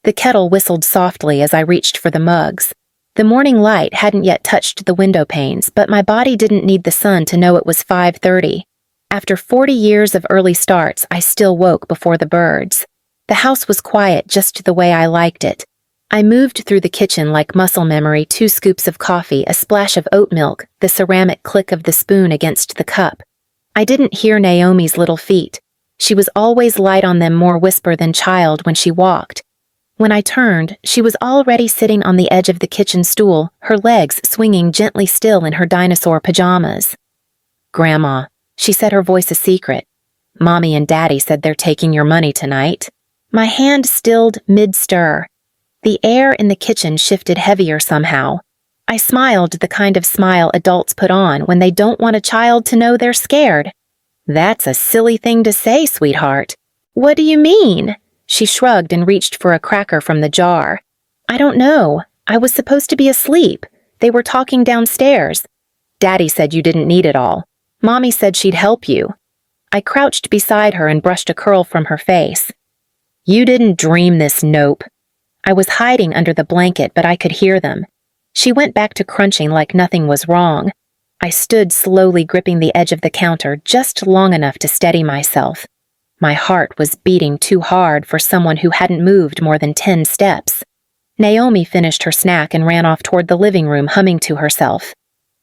The kettle whistled softly as I reached for the mugs. The morning light hadn't yet touched the window panes, but my body didn't need the sun to know it was 5:30. After 40 years of early starts, I still woke before the birds. The house was quiet just the way I liked it. I moved through the kitchen like muscle memory, 2 scoops of coffee, a splash of oat milk, the ceramic click of the spoon against the cup. I didn't hear Naomi's little feet. She was always light on them, more whisper than child when she walked. When I turned, she was already sitting on the edge of the kitchen stool, her legs swinging gently still in her dinosaur pajamas. "Grandma," she said, her voice a secret. "Mommy and Daddy said they're taking your money tonight." My hand stilled mid-stir. The air in the kitchen shifted heavier somehow. I smiled the kind of smile adults put on when they don't want a child to know they're scared. "That's a silly thing to say, sweetheart." "What do you mean?" She shrugged and reached for a cracker from the jar. "I don't know. I was supposed to be asleep. They were talking downstairs. Daddy said you didn't need it all. Mommy said she'd help you." I crouched beside her and brushed a curl from her face. "You didn't dream this, nope." I was hiding under the blanket, but I could hear them. She went back to crunching like nothing was wrong. I stood slowly, gripping the edge of the counter just long enough to steady myself. My heart was beating too hard for someone who hadn't moved more than 10 steps. Naomi finished her snack and ran off toward the living room, humming to herself.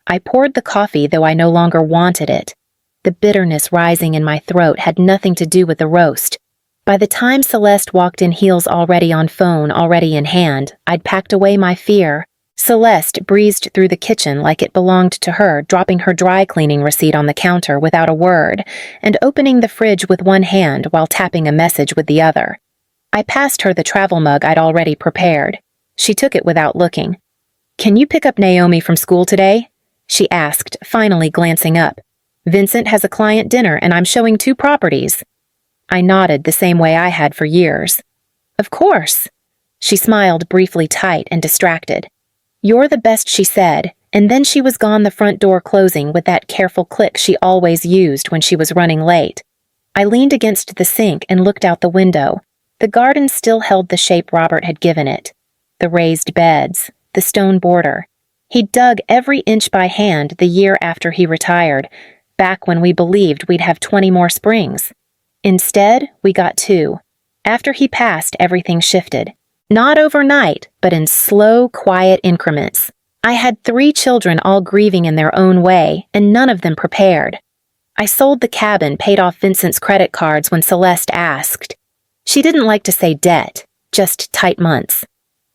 I poured the coffee, though I no longer wanted it. The bitterness rising in my throat had nothing to do with the roast. By the time Celeste walked in, heels already on, phone already in hand, I'd packed away my fear. Celeste breezed through the kitchen like it belonged to her, dropping her dry cleaning receipt on the counter without a word, and opening the fridge with one hand while tapping a message with the other. I passed her the travel mug I'd already prepared. She took it without looking. "Can you pick up Naomi from school today?" she asked, finally glancing up. "Vincent has a client dinner and I'm showing 2 properties." I nodded the same way I had for years. "Of course." She smiled briefly, tight and distracted. "You're the best," she said, and then she was gone, the front door closing with that careful click she always used when she was running late. I leaned against the sink and looked out the window. The garden still held the shape Robert had given it. The raised beds, the stone border. He'd dug every inch by hand the year after he retired, back when we believed we'd have 20 more springs. Instead, we got 2. After he passed, everything shifted. Not overnight, but in slow, quiet increments. I had 3 children, all grieving in their own way, and none of them prepared. I sold the cabin, paid off Vincent's credit cards when Celeste asked. She didn't like to say debt, just tight months.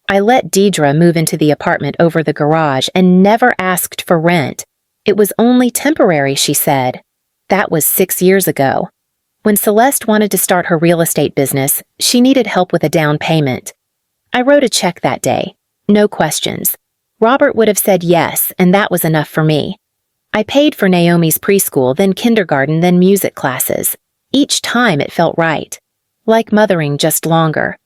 I let Dedra move into the apartment over the garage and never asked for rent. It was only temporary, she said. That was 6 years ago. When Celeste wanted to start her real estate business, she needed help with a down payment. I wrote a check that day. No questions. Robert would have said yes, and that was enough for me. I paid for Naomi's preschool, then kindergarten, then music classes. Each time it felt right. Like mothering, just longer.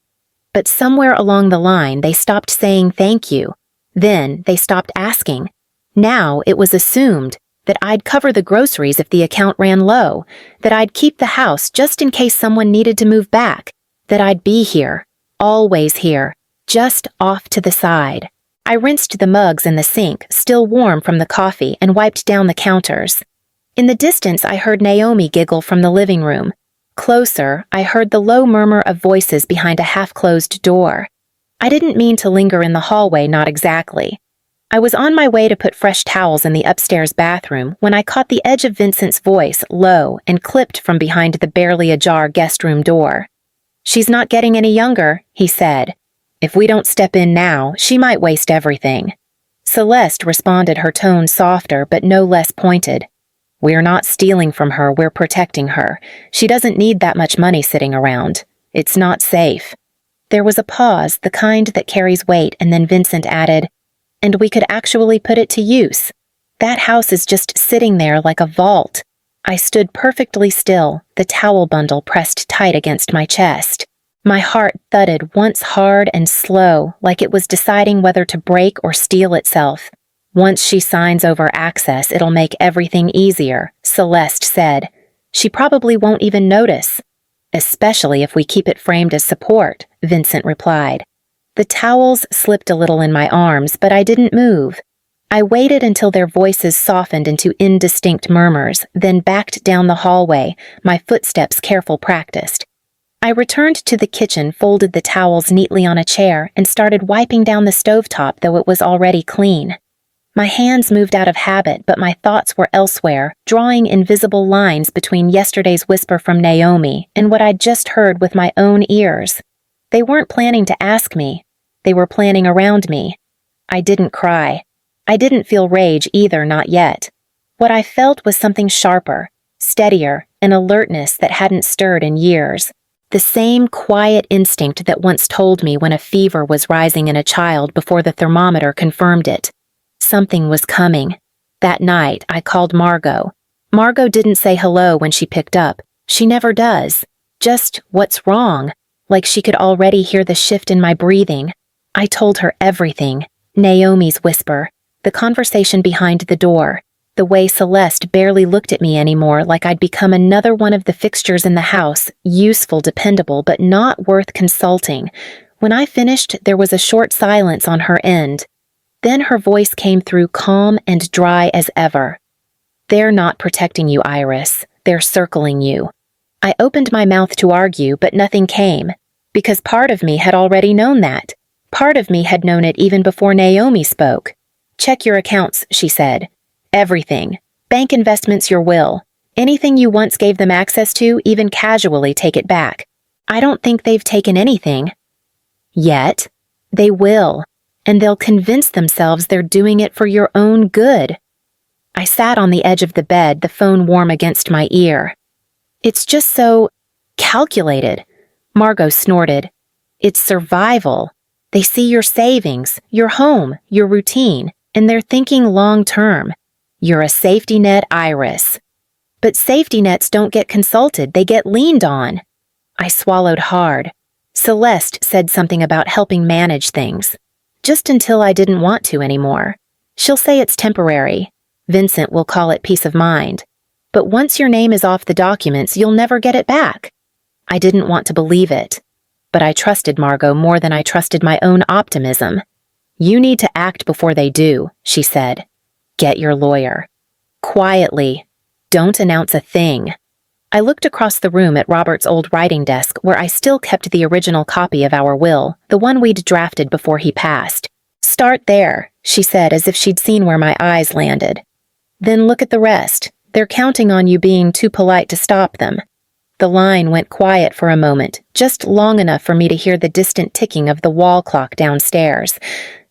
But somewhere along the line, they stopped saying thank you. Then they stopped asking. Now it was assumed that I'd cover the groceries if the account ran low, that I'd keep the house just in case someone needed to move back, that I'd be here, always here, just off to the side. I rinsed the mugs in the sink, still warm from the coffee, and wiped down the counters. In the distance, I heard Naomi giggle from the living room. Closer, I heard the low murmur of voices behind a half-closed door. I didn't mean to linger in the hallway, not exactly. I was on my way to put fresh towels in the upstairs bathroom when I caught the edge of Vincent's voice, low and clipped from behind the barely ajar guest room door. "She's not getting any younger," he said. "If we don't step in now, she might waste everything." Celeste responded, her tone softer but no less pointed. "We're not stealing from her, we're protecting her. She doesn't need that much money sitting around. It's not safe." There was a pause, the kind that carries weight, and then Vincent added, "And we could actually put it to use. That house is just sitting there like a vault." I stood perfectly still, the towel bundle pressed tight against my chest. My heart thudded once hard and slow, like it was deciding whether to break or steel itself. "Once she signs over access, it'll make everything easier," Celeste said. "She probably won't even notice." "Especially if we keep it framed as support," Vincent replied. The towels slipped a little in my arms, but I didn't move. I waited until their voices softened into indistinct murmurs, then backed down the hallway, my footsteps careful practiced. I returned to the kitchen, folded the towels neatly on a chair, and started wiping down the stovetop, though it was already clean. My hands moved out of habit, but my thoughts were elsewhere, drawing invisible lines between yesterday's whisper from Naomi and what I'd just heard with my own ears. They weren't planning to ask me. They were planning around me. I didn't cry. I didn't feel rage either, not yet. What I felt was something sharper, steadier, an alertness that hadn't stirred in years. The same quiet instinct that once told me when a fever was rising in a child before the thermometer confirmed it. Something was coming. That night, I called Margot. Margot didn't say hello when she picked up. She never does. Just, what's wrong? Like she could already hear the shift in my breathing. I told her everything. Naomi's whisper, the conversation behind the door, the way Celeste barely looked at me anymore, like I'd become another one of the fixtures in the house, useful, dependable, but not worth consulting. When I finished, there was a short silence on her end. Then her voice came through calm and dry as ever. They're not protecting you, Iris. They're circling you. I opened my mouth to argue, but nothing came, because part of me had already known that. Part of me had known it even before Naomi spoke. Check your accounts, she said. Everything. Bank investments, your will. Anything you once gave them access to, even casually take it back. I don't think they've taken anything. Yet. They will. And they'll convince themselves they're doing it for your own good. I sat on the edge of the bed, the phone warm against my ear. It's just so calculated. Margot snorted. It's survival. They see your savings, your home, your routine, and they're thinking long-term. You're a safety net, Iris. But safety nets don't get consulted, they get leaned on. I swallowed hard. Celeste said something about helping manage things. Just until I didn't want to anymore. She'll say it's temporary. Vincent will call it peace of mind. But once your name is off the documents, you'll never get it back. I didn't want to believe it. But I trusted Margot more than I trusted my own optimism. You need to act before they do, she said. Get your lawyer. Quietly. Don't announce a thing. I looked across the room at Robert's old writing desk where I still kept the original copy of our will, the one we'd drafted before he passed. Start there, she said as if she'd seen where my eyes landed. Then look at the rest. They're counting on you being too polite to stop them. The line went quiet for a moment, just long enough for me to hear the distant ticking of the wall clock downstairs.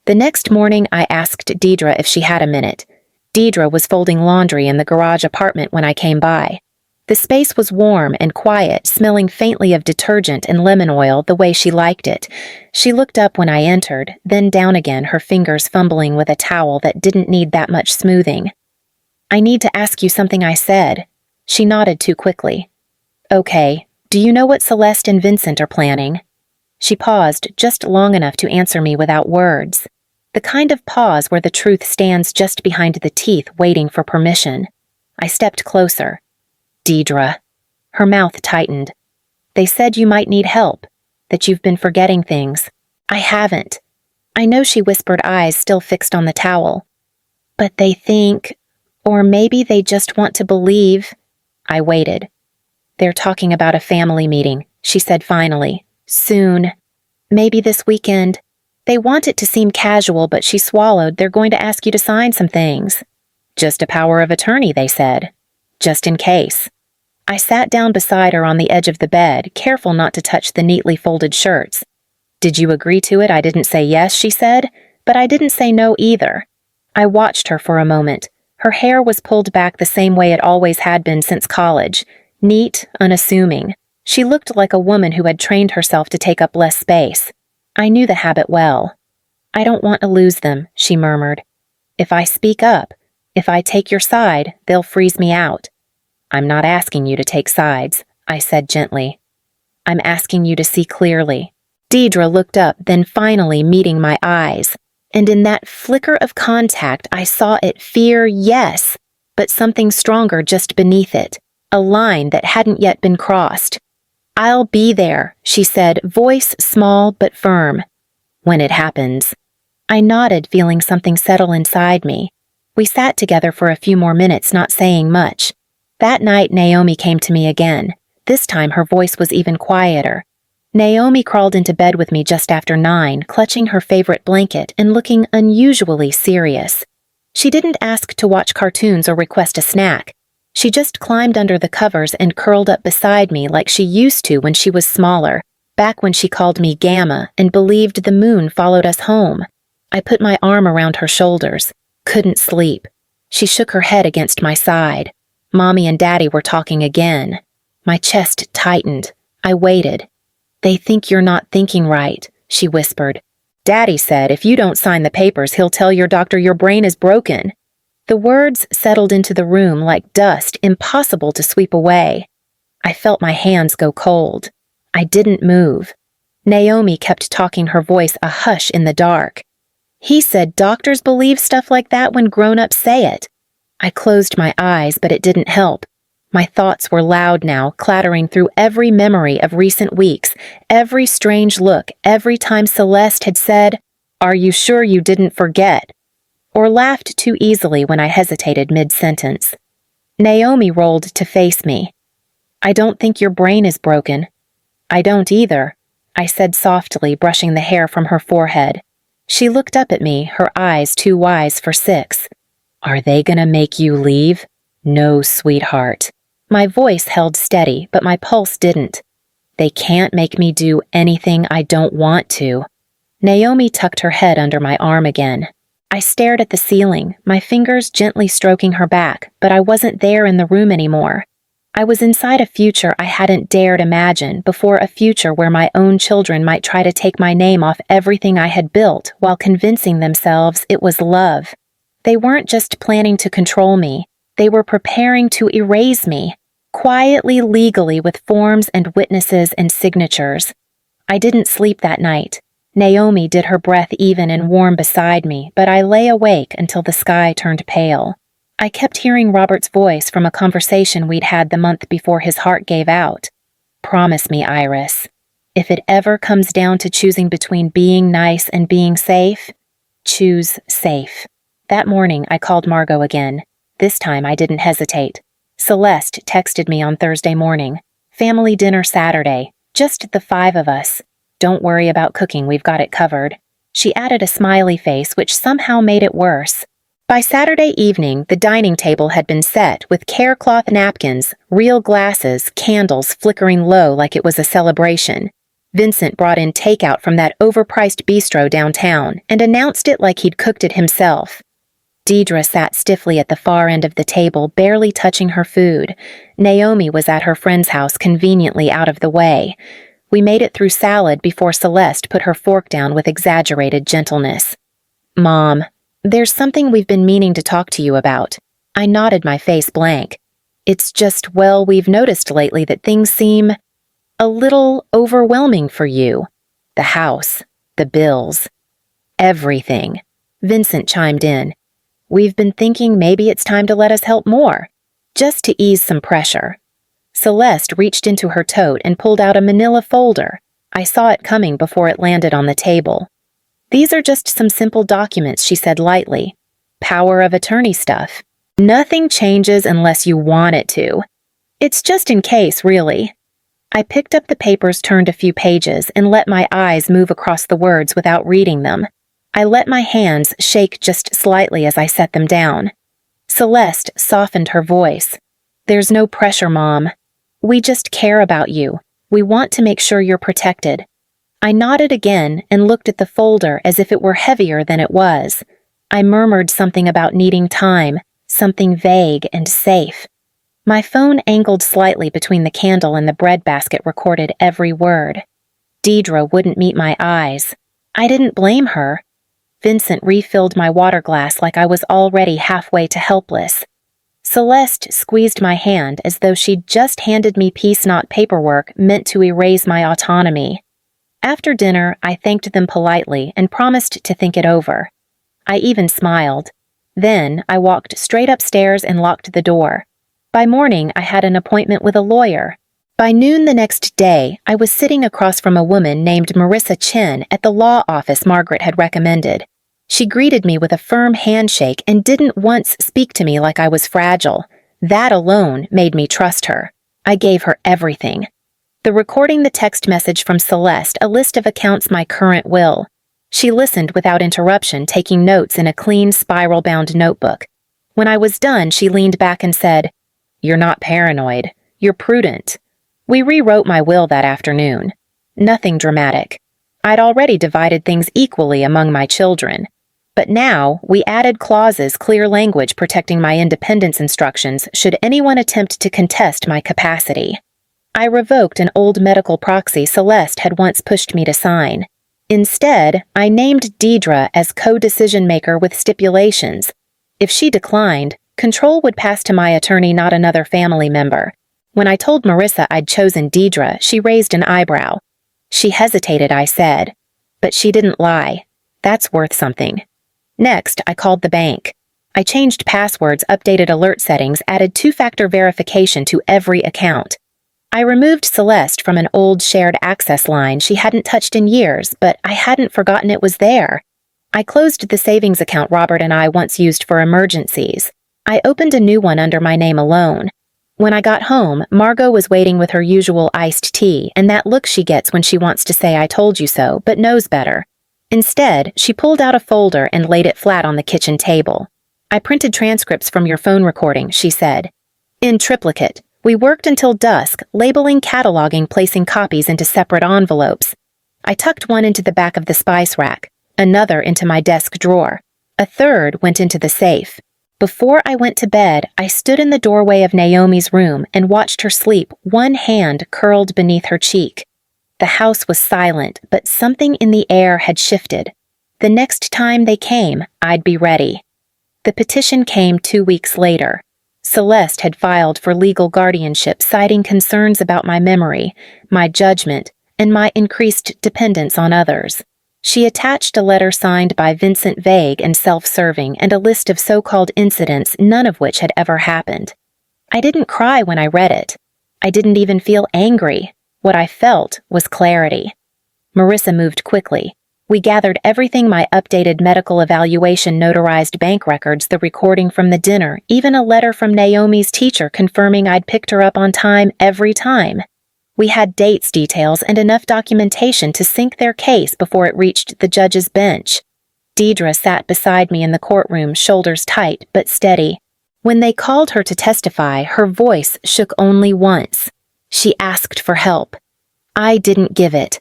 The next morning, I asked Dedra if she had a minute. Dedra was folding laundry in the garage apartment when I came by. The space was warm and quiet, smelling faintly of detergent and lemon oil the way she liked it. She looked up when I entered, then down again, her fingers fumbling with a towel that didn't need that much smoothing. I need to ask you something, I said. She nodded too quickly. Okay, do you know what Celeste and Vincent are planning? She paused just long enough to answer me without words. The kind of pause where the truth stands just behind the teeth waiting for permission. I stepped closer. Dedra. Her mouth tightened. They said you might need help, that you've been forgetting things. I haven't. I know, she whispered, eyes still fixed on the towel. But they think, or maybe they just want to believe. I waited. They're talking about a family meeting, she said finally. Soon. Maybe this weekend. They want it to seem casual, but she swallowed. They're going to ask you to sign some things. Just a power of attorney, they said. Just in case. I sat down beside her on the edge of the bed, careful not to touch the neatly folded shirts. Did you agree to it? I didn't say yes, she said, but I didn't say no either. I watched her for a moment. Her hair was pulled back the same way it always had been since college. Neat, unassuming. She looked like a woman who had trained herself to take up less space. I knew the habit well. I don't want to lose them, she murmured. If I speak up, if I take your side, they'll freeze me out. I'm not asking you to take sides, I said gently. I'm asking you to see clearly. Dedra looked up, then finally meeting my eyes. And in that flicker of contact, I saw it fear, yes, but something stronger just beneath it. A line that hadn't yet been crossed. I'll be there, she said, voice small but firm. when it happens. I nodded, feeling something settle inside me. We sat together for a few more minutes, not saying much. That night, Naomi came to me again. This time, her voice was even quieter. Naomi crawled into bed with me just after 9, clutching her favorite blanket and looking unusually serious. She didn't ask to watch cartoons or request a snack. She just climbed under the covers and curled up beside me like she used to when she was smaller, back when she called me Gamma and believed the moon followed us home. I put my arm around her shoulders. Couldn't sleep. She shook her head against my side. Mommy and Daddy were talking again. My chest tightened. I waited. "They think you're not thinking right," she whispered. "Daddy said if you don't sign the papers, he'll tell your doctor your brain is broken." The words settled into the room like dust, impossible to sweep away. I felt my hands go cold. I didn't move. Naomi kept talking, her voice a hush in the dark. "He said doctors believe stuff like that when grown-ups say it." I closed my eyes, but it didn't help. My thoughts were loud now, clattering through every memory of recent weeks, every strange look, every time Celeste had said, "Are you sure you didn't forget?" or laughed too easily when I hesitated mid-sentence. Naomi rolled to face me. "I don't think your brain is broken." "I don't either," I said softly, brushing the hair from her forehead. She looked up at me, her eyes too wise for 6. "Are they gonna make you leave?" "No, sweetheart." My voice held steady, but my pulse didn't. "They can't make me do anything I don't want to." Naomi tucked her head under my arm again. I stared at the ceiling, my fingers gently stroking her back, but I wasn't there in the room anymore. I was inside a future I hadn't dared imagine before, a future where my own children might try to take my name off everything I had built while convincing themselves it was love. They weren't just planning to control me, they were preparing to erase me, quietly, legally, with forms and witnesses and signatures. I didn't sleep that night. Naomi did her breath even and warm beside me, but I lay awake until the sky turned pale. I kept hearing Robert's voice from a conversation we'd had the month before his heart gave out. "Promise me, Iris, if it ever comes down to choosing between being nice and being safe, choose safe." That morning, I called Margot again. This time, I didn't hesitate. Celeste texted me on Thursday morning. "Family dinner Saturday. Just the 5 of us. Don't worry about cooking, we've got it covered." She added a smiley face, which somehow made it worse. By Saturday evening, the dining table had been set with care-cloth napkins, real glasses, candles flickering low like it was a celebration. Vincent brought in takeout from that overpriced bistro downtown and announced it like he'd cooked it himself. Dedra sat stiffly at the far end of the table, barely touching her food. Naomi was at her friend's house, conveniently out of the way. We made it through salad before Celeste put her fork down with exaggerated gentleness. "Mom, there's something we've been meaning to talk to you about." I nodded, my face blank. "It's just, well, we've noticed lately that things seem a little overwhelming for you. The house, the bills, everything." Vincent chimed in. "We've been thinking maybe it's time to let us help more, just to ease some pressure." Celeste reached into her tote and pulled out a manila folder. I saw it coming before it landed on the table. "These are just some simple documents," she said lightly. "Power of attorney stuff. Nothing changes unless you want it to. It's just in case, really." I picked up the papers, turned a few pages, and let my eyes move across the words without reading them. I let my hands shake just slightly as I set them down. Celeste softened her voice. "There's no pressure, Mom. We just care about you. We want to make sure you're protected." I nodded again and looked at the folder as if it were heavier than it was. I murmured something about needing time, something vague and safe. My phone angled slightly between the candle and the breadbasket recorded every word. Dedra wouldn't meet my eyes. I didn't blame her. Vincent refilled my water glass like I was already halfway to helpless. Celeste squeezed my hand as though she'd just handed me piece-knot paperwork meant to erase my autonomy. After dinner, I thanked them politely and promised to think it over. I even smiled. Then I walked straight upstairs and locked the door. By morning, I had an appointment with a lawyer. By noon the next day, I was sitting across from a woman named Marissa Chen at the law office Margaret had recommended. She greeted me with a firm handshake and didn't once speak to me like I was fragile. That alone made me trust her. I gave her everything. Recording the text message from Celeste, a list of accounts my current will. She listened without interruption, taking notes in a clean, spiral-bound notebook. When I was done, she leaned back and said, "You're not paranoid. You're prudent." We rewrote my will that afternoon. Nothing dramatic. I'd already divided things equally among my children. But now, we added clauses, clear language protecting my independence instructions should anyone attempt to contest my capacity. I revoked an old medical proxy Celeste had once pushed me to sign. Instead, I named Dedra as co-decision maker with stipulations. If she declined, control would pass to my attorney, not another family member. When I told Marissa I'd chosen Dedra, she raised an eyebrow. She hesitated, I said. But she didn't lie. That's worth something. Next, I called the bank. I changed passwords, updated alert settings, added two-factor verification to every account. I removed Celeste from an old shared access line she hadn't touched in years, but I hadn't forgotten it was there. I closed the savings account Robert and I once used for emergencies. I opened a new one under my name alone. When I got home, Margot was waiting with her usual iced tea and that look she gets when she wants to say "I told you so," but knows better. Instead, she pulled out a folder and laid it flat on the kitchen table. "I printed transcripts from your phone recording," she said. "In triplicate. We worked until dusk, labeling, cataloging, placing copies into separate envelopes. I tucked one into the back of the spice rack, another into my desk drawer. A third went into the safe. Before I went to bed, I stood in the doorway of Naomi's room and watched her sleep, one hand curled beneath her cheek. The house was silent, but something in the air had shifted. The next time they came, I'd be ready." The petition came 2 weeks later. Celeste had filed for legal guardianship, citing concerns about my memory, my judgment, and my increased dependence on others. She attached a letter signed by Vincent, vague and self-serving, and a list of so-called incidents, none of which had ever happened. I didn't cry when I read it. I didn't even feel angry. What I felt was clarity. Marissa moved quickly. We gathered everything: my updated medical evaluation, notarized bank records, the recording from the dinner, even a letter from Naomi's teacher confirming I'd picked her up on time every time. We had dates, details, and enough documentation to sink their case before it reached the judge's bench. Dedra sat beside me in the courtroom, shoulders tight but steady. When they called her to testify, her voice shook only once. She asked for help. I didn't give it.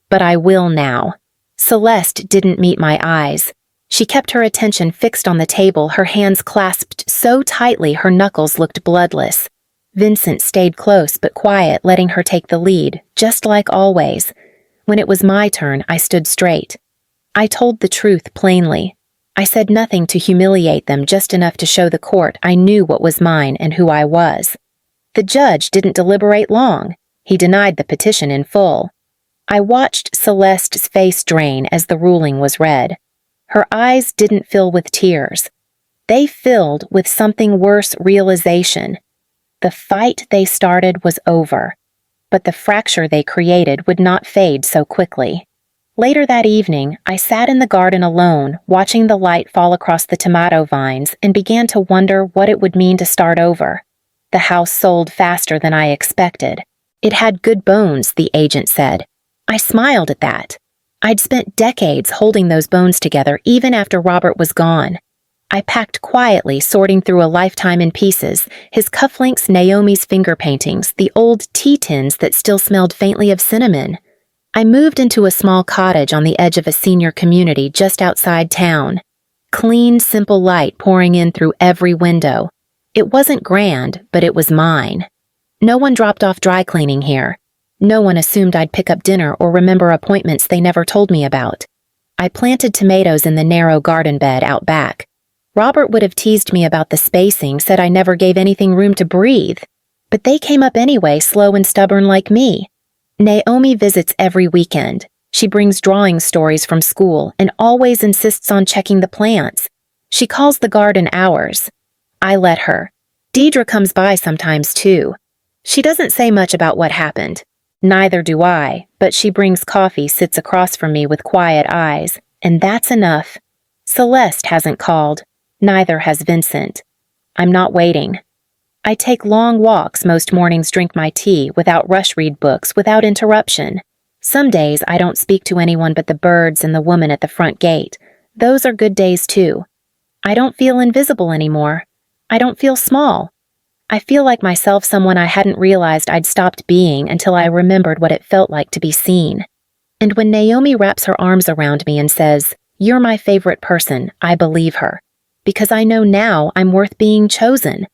But I will now. Celeste didn't meet my eyes. She kept her attention fixed on the table, her hands clasped so tightly her knuckles looked bloodless. Vincent stayed close but quiet, letting her take the lead, just like always. When it was my turn, I stood straight. I told the truth plainly. I said nothing to humiliate them, just enough to show the court I knew what was mine and who I was. The judge didn't deliberate long. He denied the petition in full. I watched Celeste's face drain as the ruling was read. Her eyes didn't fill with tears. They filled with something worse: realization. The fight they started was over, but the fracture they created would not fade so quickly. Later that evening, I sat in the garden alone, watching the light fall across the tomato vines, and began to wonder what it would mean to start over. The house sold faster than I expected. It had good bones, the agent said. I smiled at that. I'd spent decades holding those bones together even after Robert was gone. I packed quietly, sorting through a lifetime in pieces: his cufflinks, Naomi's finger paintings, the old tea tins that still smelled faintly of cinnamon. I moved into a small cottage on the edge of a senior community just outside town. Clean, simple light pouring in through every window. It wasn't grand, but it was mine. No one dropped off dry cleaning here. No one assumed I'd pick up dinner or remember appointments they never told me about. I planted tomatoes in the narrow garden bed out back. Robert would have teased me about the spacing, said I never gave anything room to breathe. But they came up anyway, slow and stubborn like me. Naomi visits every weekend. She brings drawing stories from school and always insists on checking the plants. She calls the garden ours. I let her. Dedra comes by sometimes too. She doesn't say much about what happened. Neither do I, but she brings coffee, sits across from me with quiet eyes, and that's enough. Celeste hasn't called. Neither has Vincent. I'm not waiting. I take long walks most mornings, drink my tea, without rush, read books, without interruption. Some days I don't speak to anyone but the birds and the woman at the front gate. Those are good days too. I don't feel invisible anymore. I don't feel small. I feel like myself, someone I hadn't realized I'd stopped being until I remembered what it felt like to be seen. And when Naomi wraps her arms around me and says, "You're my favorite person," I believe her. Because I know now I'm worth being chosen.